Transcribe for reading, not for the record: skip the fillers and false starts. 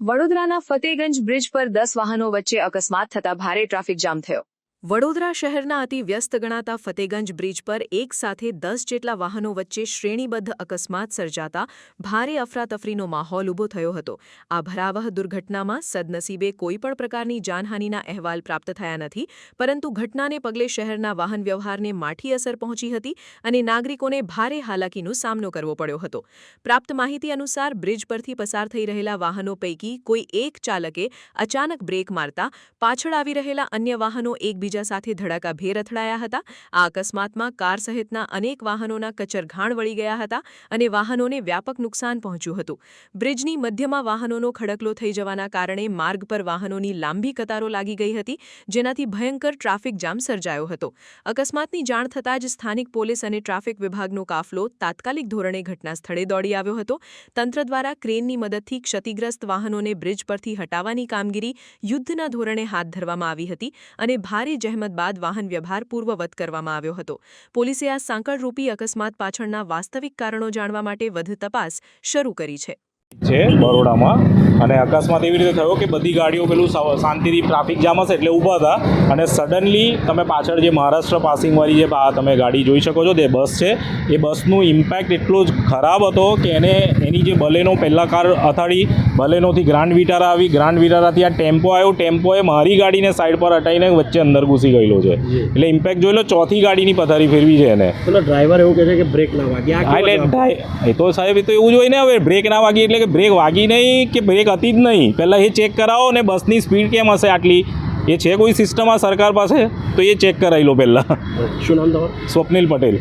વડોદરાના ફતેગંજ બ્રિજ પર 10 વાહનો વચ્ચે અકસ્માત થતા ભારે ટ્રાફિક જામ થયો। વડોદરા શહેરના અતિ વ્યસ્ત ગણાતા ફતેગંજ બ્રિજ પર એક સાથે 10 જેટલા વાહનો વચ્ચે શ્રેણીબદ્ધ અકસ્માત સર્જાતા ભારે અફરાતફરીનો માહોલ ઊભો થયો હતો। આ ભયાવહ દુર્ઘટનામાં સદનસીબે કોઈપણ પ્રકારની જાનહાનિના અહેવાલ પ્રાપ્ત થયા નથી, પરંતુ ઘટનાને પગલે શહેરના વાહન વ્યવહારને માઠી અસર પહોંચી હતી અને નાગરિકોને ભારે હાલાકીનો સામનો કરવો પડ્યો હતો। પ્રાપ્ત માહિતી અનુસાર બ્રિજ પરથી પસાર થઈ રહેલા વાહનો પૈકી કોઈ એક ચાલકે અચાનક બ્રેક મારતા પાછળ આવી રહેલા અન્ય વાહનો એકબીજા સાથે ધડાકાભેર અથડાયા હતા। આ અકસ્માતમાં કાર સહિતના અનેક વાહનોના કચરઘાણ વળી ગયા હતા અને વાહનોને વ્યાપક નુકસાન પહોંચ્યું હતું। બ્રિજની મધ્યમાં વાહનોનો ખડકલો થઈ જવાના કારણે માર્ગ પર વાહનોની લાંબી કતારો લાગી ગઈ હતી, જેનાથી ભયંકર ટ્રાફિક જામ સર્જાયો હતો। અકસ્માતની જાણ થતાં જ સ્થાનિક પોલીસ અને ટ્રાફિક વિભાગનો કાફલો તાત્કાલિક ધોરણે ઘટના સ્થળે દોડી આવ્યો હતો। તંત્ર દ્વારા ક્રેનની મદદથી ક્ષતિગ્રસ્ત વાહનોને બ્રિજ પરથી હટાવવાની કામગીરી યુદ્ધના ધોરણે હાથ ધરવામાં આવી હતી અને ભારે જહેમત બાદ વાહન વ્યવહાર પૂર્વવત કરવામાં આવ્યો હતો। પોલીસે આ સાંકળરૂપી અકસ્માત પાછળના વાસ્તવિક કારણો જાણવા માટે વધુ તપાસ શરૂ કરી છે। બરોડામાં અને અકસ્માત એવી રીતે થયો કે બધી ગાડીઓ પેલું શાંતિથી ટ્રાફિક જામ હશે એટલે ઊભા હતા અને સડનલી તમે પાછળ જે મહારાષ્ટ્ર પાસિંગવાળી જે તમે ગાડી જોઈ શકો છો, તે બસ છે, એ બસનું ઇમ્પેક્ટ એટલો જ ખરાબ હતો કે એની જે બલેનો પહેલાં કાર અથાડી, બલેનોથી ગ્રાન્ડ વિટારા આવી, ગ્રાન્ડ વિટારાથી આ ટેમ્પો આવ્યો, ટેમ્પોએ મારી ગાડીને સાઈડ પર હટાવીને વચ્ચે અંદર ઘૂસી ગયેલો છે। એટલે ઇમ્પેક્ટ જોઈ લો, ચોથી ગાડીની પથારી ફેરવી છે એને। ડ્રાઈવર એવું કહે છે કે બ્રેક ના વાગી, એટલે એ તો સાહેબ એ તો એવું જ હોય ને, હવે બ્રેક ના વાગી એટલે કે બ્રેક વાગી નહીં કે બ્રેક હતી જ નહીં, પહેલાં એ ચેક કરાવો ને બસની સ્પીડ કેમ હશે આટલી, એ છે કોઈ સિસ્ટમ આ સરકાર પાસે, તો એ ચેક કરાવી લો પહેલાં। શું નામ તમારું? સ્વપ્નિલ પટેલ।